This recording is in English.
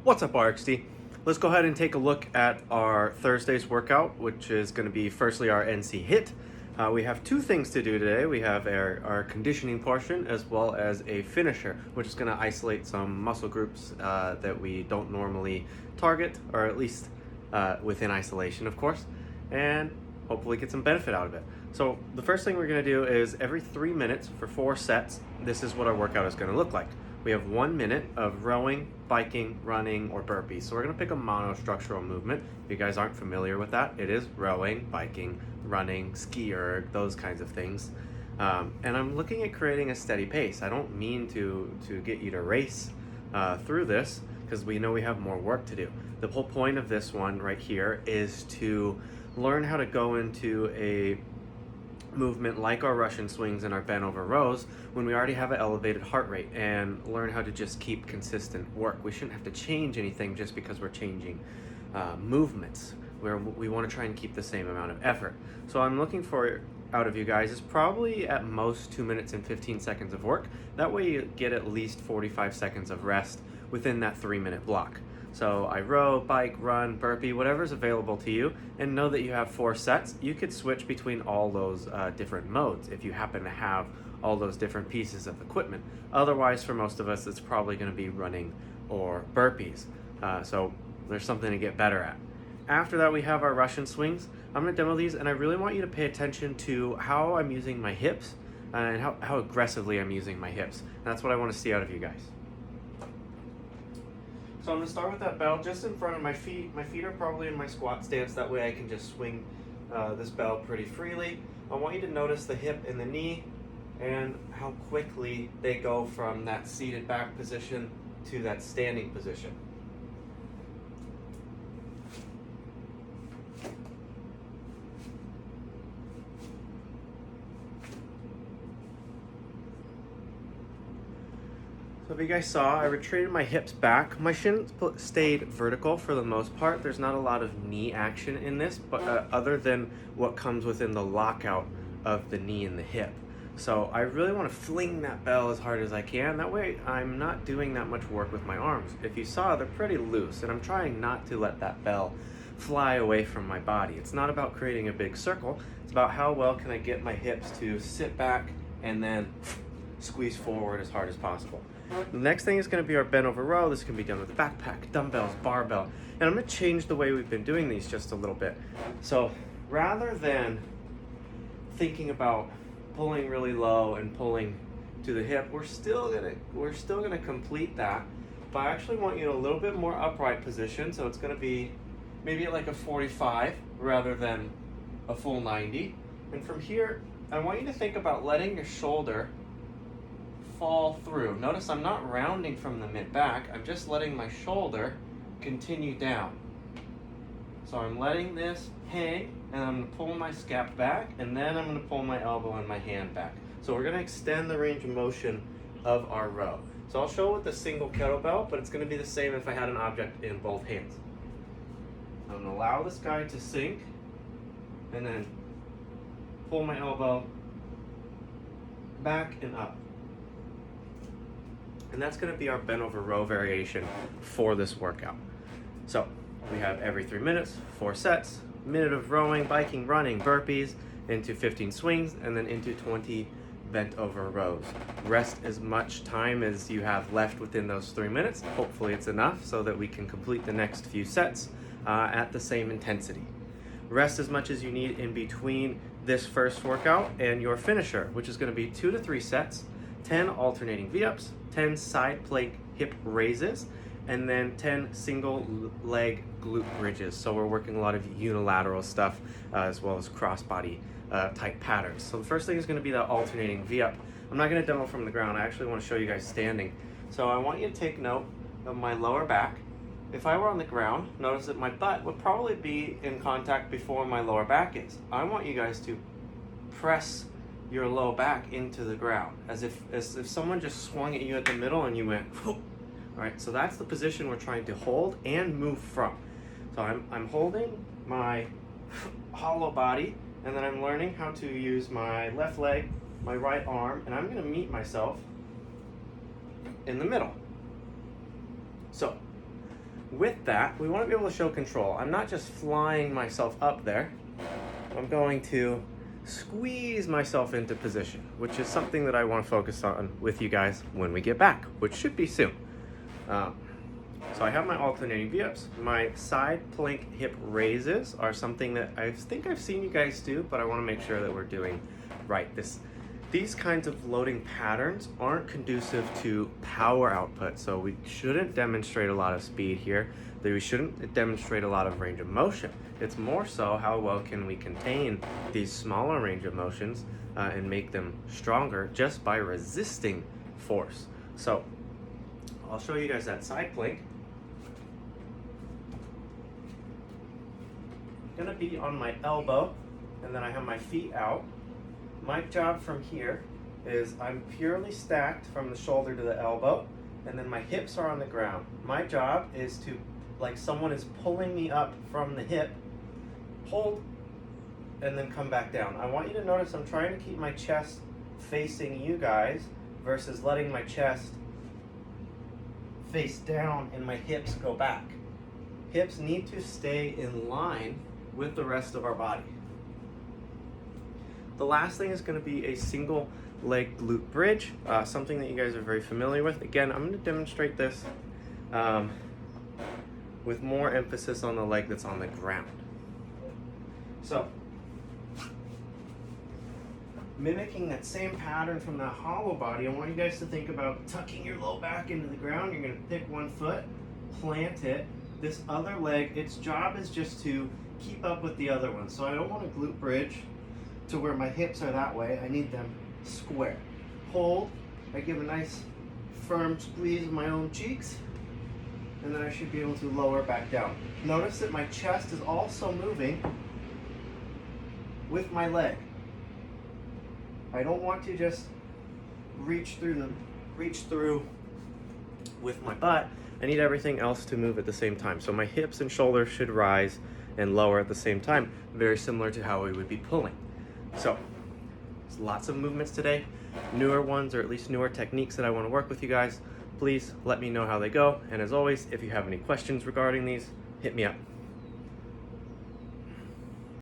What's up, RXD? Let's go ahead and take a look at our Thursday's workout, which is going to be firstly our Nchiit. We have two things to do today. We have our conditioning portion as well as a finisher, which is going to isolate some muscle groups that we don't normally target, or at least within isolation, of course, and hopefully get some benefit out of it. So the first thing we're going to do is every 3 minutes for 4 sets, this is what our workout is going to look like. We have 1 minute of rowing, biking, running, or burpees. So we're gonna pick a monostructural movement. If you guys aren't familiar with that, it is rowing, biking, running, ski erg, those kinds of things. And I'm looking at creating a steady pace. I don't mean to get you to race through this, because we know we have more work to do. The whole point of this one right here is to learn how to go into a movement like our Russian swings and our bent over rows when we already have an elevated heart rate, and learn how to just keep consistent work. We shouldn't have to change anything just because we're changing movements, where we want to try and keep the same amount of effort. So I'm looking for out of you guys is probably at most 2 minutes and 15 seconds of work. That way you get at least 45 seconds of rest within that 3-minute block. So I row, bike, run, burpee, whatever's available to you, and know that you have 4 sets. You could switch between all those different modes if you happen to have all those different pieces of equipment. Otherwise, for most of us, it's probably going to be running or burpees. So there's something to get better at. After that, we have our Russian swings. I'm going to demo these, and I really want you to pay attention to how I'm using my hips and how aggressively I'm using my hips. And that's what I want to see out of you guys. So I'm going to start with that bell just in front of my feet. My feet are probably in my squat stance. That way I can just swing this bell pretty freely. I want you to notice the hip and the knee and how quickly they go from that seated back position to that standing position. So if you guys saw, I retreated my hips back. My shins stayed vertical for the most part. There's not a lot of knee action in this, but other than what comes within the lockout of the knee and the hip. So I really want to fling that bell as hard as I can. That way I'm not doing that much work with my arms. If you saw, they're pretty loose, and I'm trying not to let that bell fly away from my body. It's not about creating a big circle. It's about how well can I get my hips to sit back and then squeeze forward as hard as possible. The next thing is going to be our bent over row. This can be done with a backpack, dumbbells, barbell. And I'm going to change the way we've been doing these just a little bit. So rather than thinking about pulling really low and pulling to the hip, we're still gonna complete that. But I actually want you in a little bit more upright position. So it's going to be maybe like a 45 rather than a full 90. And from here, I want you to think about letting your shoulder fall through. Notice I'm not rounding from the mid back. I'm just letting my shoulder continue down. So I'm letting this hang, and I'm going to pull my scap back, and then I'm going to pull my elbow and my hand back. So we're going to extend the range of motion of our row. So I'll show it with a single kettlebell, but it's going to be the same if I had an object in both hands. I'm going to allow this guy to sink, and then pull my elbow back and up. And that's going to be our bent over row variation for this workout. So we have every 3 minutes, 4 sets, minute of rowing, biking, running, burpees, into 15 swings, and then into 20 bent over rows. Rest as much time as you have left within those 3 minutes. Hopefully it's enough so that we can complete the next few sets at the same intensity. Rest as much as you need in between this first workout and your finisher, which is going to be 2 to 3 sets, 10 alternating V-ups, 10 side plank hip raises, and then 10 single leg glute bridges. So we're working a lot of unilateral stuff as well as crossbody type patterns. So the first thing is going to be that alternating V-up. I'm not going to demo from the ground. I actually want to show you guys standing. So I want you to take note of my lower back. If I were on the ground, notice that my butt would probably be in contact before my lower back is. I want you guys to press your low back into the ground as if someone just swung at you at the middle and you went whoop. All right, so that's the position we're trying to hold and move from. So I'm holding my hollow body, and then I'm learning how to use my left leg, my right arm, and I'm going to meet myself in the middle. So with that, we want to be able to show control. I'm not just flying myself up there. I'm going to squeeze myself into position, which is something that I want to focus on with you guys when we get back, which should be soon. So I have my alternating V-ups. My side plank hip raises are something that I think I've seen you guys do, but I want to make sure that we're doing right. These kinds of loading patterns aren't conducive to power output, so we shouldn't demonstrate a lot of speed here. We shouldn't demonstrate a lot of range of motion. It's more so how well can we contain these smaller range of motions and make them stronger just by resisting force. So I'll show you guys that side plank. I'm gonna be on my elbow, and then I have my feet out. My job from here is I'm purely stacked from the shoulder to the elbow, and then my hips are on the ground. My job is to, like someone is pulling me up from the hip, hold, and then come back down. I want you to notice I'm trying to keep my chest facing you guys versus letting my chest face down and my hips go back. Hips need to stay in line with the rest of our body. The last thing is going to be a single leg glute bridge, something that you guys are very familiar with. Again, I'm going to demonstrate this with more emphasis on the leg that's on the ground. So, mimicking that same pattern from that hollow body, I want you guys to think about tucking your low back into the ground. You're going to pick one foot, plant it. This other leg, its job is just to keep up with the other one. So I don't want a glute bridge to where my hips are that way. I need them square. Hold, I give a nice firm squeeze of my own cheeks, and then I should be able to lower back down. Notice that my chest is also moving with my leg. I don't want to just reach through with my butt. I need everything else to move at the same time. So my hips and shoulders should rise and lower at the same time, very similar to how we would be pulling. So, there's lots of movements today, newer ones or at least newer techniques that I want to work with you guys. Please let me know how they go, and as always, if you have any questions regarding these, hit me up.